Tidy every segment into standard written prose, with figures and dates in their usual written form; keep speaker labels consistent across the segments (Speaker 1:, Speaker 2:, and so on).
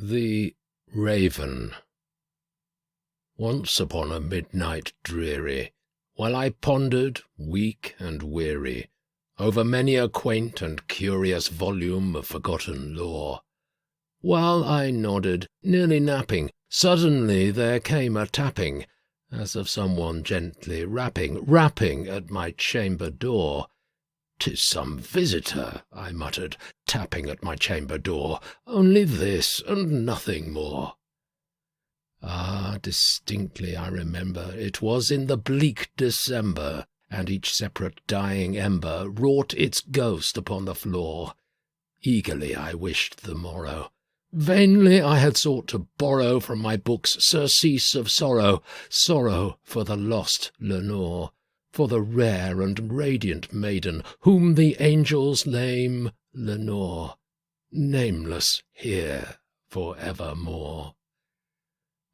Speaker 1: The Raven. Once upon a midnight dreary, while I pondered, weak and weary, over many a quaint and curious volume of forgotten lore, while I nodded, nearly napping, suddenly there came a tapping, as of someone gently rapping at my chamber door. "'Tis some visitor," I muttered, tapping at my chamber door, "only this, and nothing more." Ah, distinctly I remember, it was in the bleak December, and each separate dying ember wrought its ghost upon the floor. Eagerly I wished the morrow. Vainly I had sought to borrow from my books surcease of sorrow, sorrow for the lost Lenore, for the rare and radiant maiden whom the angels name Lenore, nameless here for evermore.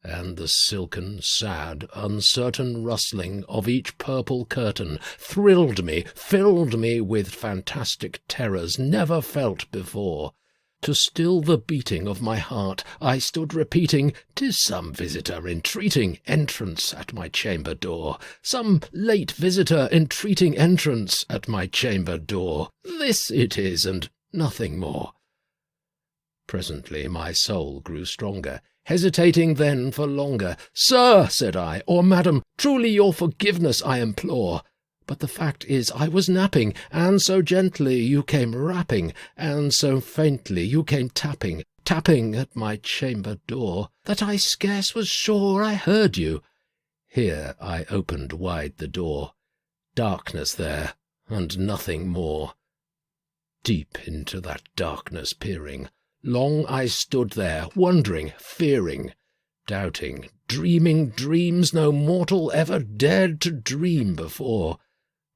Speaker 1: And the silken, sad, uncertain rustling of each purple curtain thrilled me, filled me with fantastic terrors never felt before. To still the beating of my heart, I stood repeating, "'Tis some visitor entreating entrance at my chamber door, some late visitor entreating entrance at my chamber door. This it is, and nothing more." Presently my soul grew stronger, hesitating then for longer. "Sir," said I, "or madam, truly your forgiveness I implore. But the fact is I was napping, and so gently you came rapping, and so faintly you came tapping at my chamber door, that I scarce was sure I heard you." Here I opened wide the door. Darkness there, and nothing more. Deep into that darkness peering, long I stood there, wondering, fearing, doubting, dreaming dreams no mortal ever dared to dream before.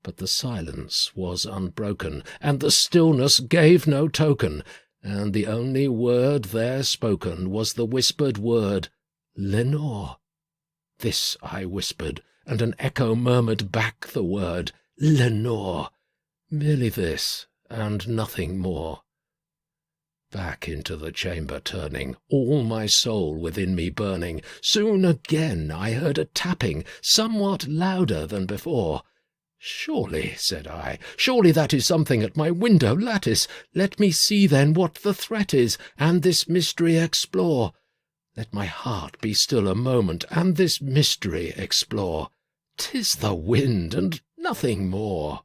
Speaker 1: But the silence was unbroken, and the stillness gave no token, and the only word there spoken was the whispered word, "Lenore." This I whispered, and an echo murmured back the word, "Lenore." Merely this, and nothing more. Back into the chamber turning, all my soul within me burning, soon again I heard a tapping, somewhat louder than before. "Surely," said I, "surely that is something at my window lattice. Let me see then what the threat is, and this mystery explore. Let my heart be still a moment, and this mystery explore. 'Tis the wind, and nothing more."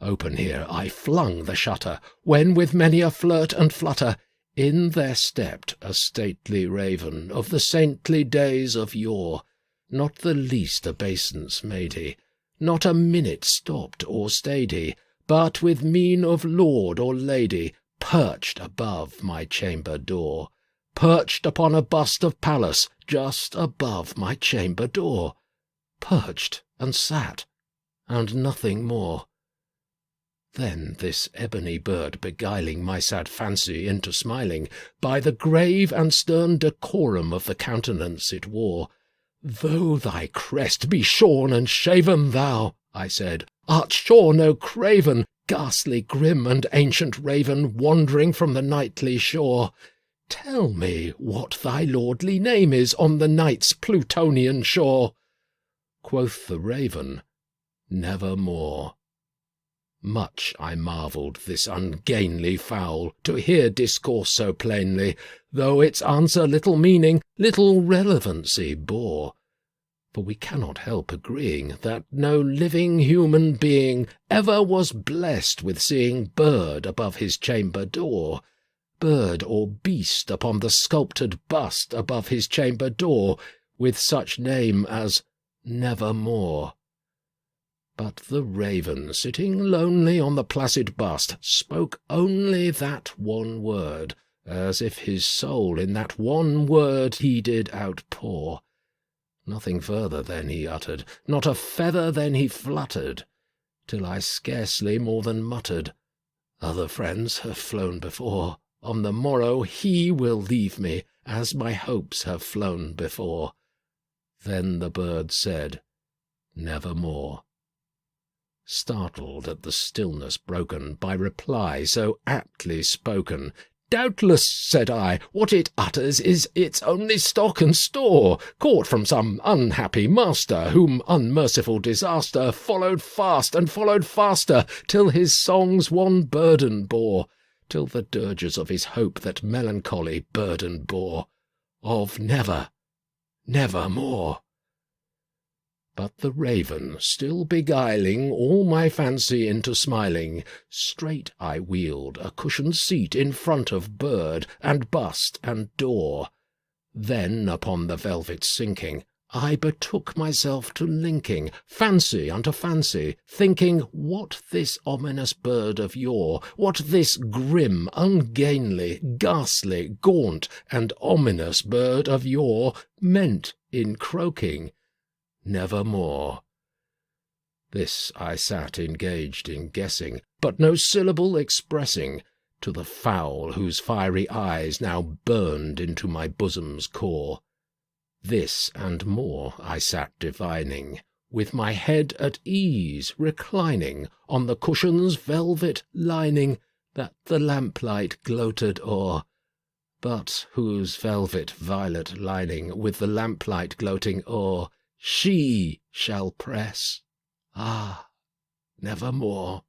Speaker 1: Open here I flung the shutter, when with many a flirt and flutter, in there stepped a stately raven of the saintly days of yore. Not the least obeisance made he, not a minute stopped or stayed he, but with mien of lord or lady, perched above my chamber door, perched upon a bust of Pallas, just above my chamber door, perched and sat, and nothing more. Then this ebony bird beguiling my sad fancy into smiling, by the grave and stern decorum of the countenance it wore, "Though thy crest be shorn and shaven, thou," I said, "art sure no craven, ghastly, grim, and ancient raven, wandering from the nightly shore. Tell me what thy lordly name is on the night's Plutonian shore." Quoth the raven, "Nevermore." Much I marvelled this ungainly fowl to hear discourse so plainly, though its answer little meaning, little relevancy bore. For we cannot help agreeing that no living human being ever was blessed with seeing bird above his chamber door, bird or beast upon the sculptured bust above his chamber door, with such name as Nevermore. But the raven, sitting lonely on the placid bust, spoke only that one word, as if his soul in that one word he did outpour. Nothing further then he uttered, not a feather then he fluttered, till I scarcely more than muttered, "Other friends have flown before. On the morrow he will leave me, as my hopes have flown before." Then the bird said, "Nevermore." Startled at the stillness broken by reply so aptly spoken, Doubtless, said I, what it utters is its only stock and store, caught from some unhappy master, whom unmerciful disaster followed fast and followed faster, till his songs one burden bore, till the dirges of his hope that melancholy burden bore, of never, never more. But the raven, still beguiling all my fancy into smiling, straight I wheeled a cushioned seat in front of bird and bust and door. Then, upon the velvet sinking, I betook myself to linking fancy unto fancy, thinking what this ominous bird of yore, what this grim, ungainly, ghastly, gaunt, and ominous bird of yore meant in croaking, nevermore. This I sat engaged in guessing, but no syllable expressing, to the fowl whose fiery eyes now burned into my bosom's core. This and more I sat divining, with my head at ease reclining on the cushion's velvet lining that the lamplight gloated o'er, but whose velvet violet lining with the lamplight gloating o'er she shall press, nevermore.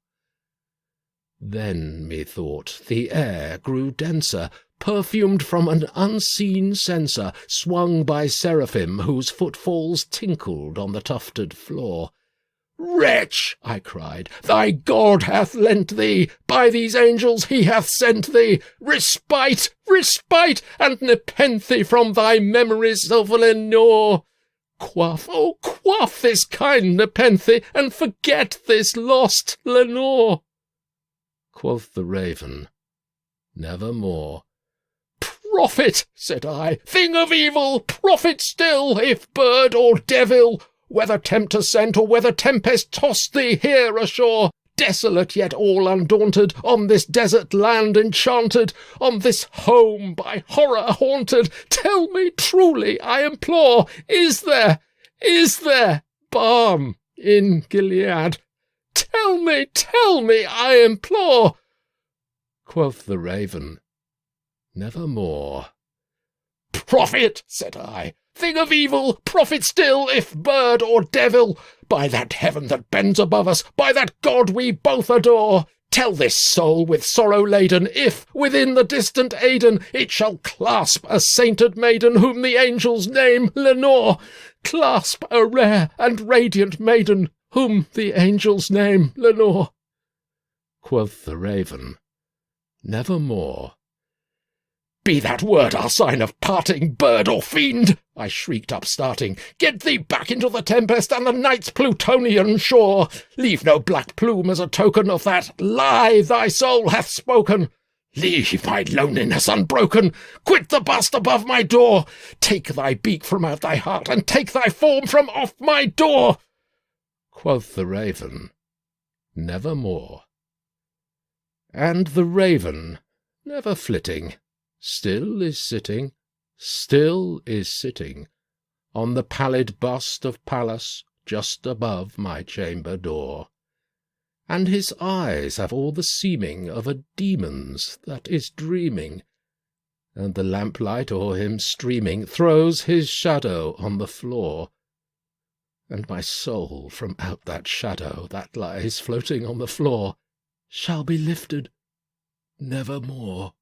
Speaker 1: Then, methought, the air grew denser, perfumed from an unseen censer, swung by seraphim whose footfalls tinkled on the tufted floor. "Wretch," I cried, "thy God hath lent thee, by these angels he hath sent thee, respite, respite, and nepenthe from thy memories of Lenore. Quaff, oh, quaff this kind nepenthe, and forget this lost Lenore." Quoth the raven, "Nevermore." "Prophet," said I, "thing of evil, prophet still, if bird or devil, whether tempter sent or whether tempest tossed thee here ashore, desolate yet all undaunted, on this desert land enchanted, on this home by horror haunted, tell me truly, I implore, is there balm in Gilead? Tell me, I implore." Quoth the raven, "Nevermore." "Prophet," said I, "thing of evil, prophet still, if bird or devil, by that heaven that bends above us, by that God we both adore, tell this soul with sorrow laden, if, within the distant Aidenn, it shall clasp a sainted maiden whom the angels name Lenore, clasp a rare and radiant maiden whom the angels name Lenore." Quoth the raven, "Nevermore." "Be that word our sign of parting, bird or fiend!" I shrieked up starting. "Get thee back into the tempest and the night's Plutonian shore. Leave no black plume as a token of that lie thy soul hath spoken. Leave my loneliness unbroken. Quit the bust above my door. Take thy beak from out thy heart, and take thy form from off my door." Quoth the raven, "Nevermore." And the raven, never flitting, still is sitting on the pallid bust of Pallas just above my chamber door, and his eyes have all the seeming of a demon's that is dreaming, and the lamplight o'er him streaming throws his shadow on the floor, and my soul from out that shadow that lies floating on the floor shall be lifted nevermore.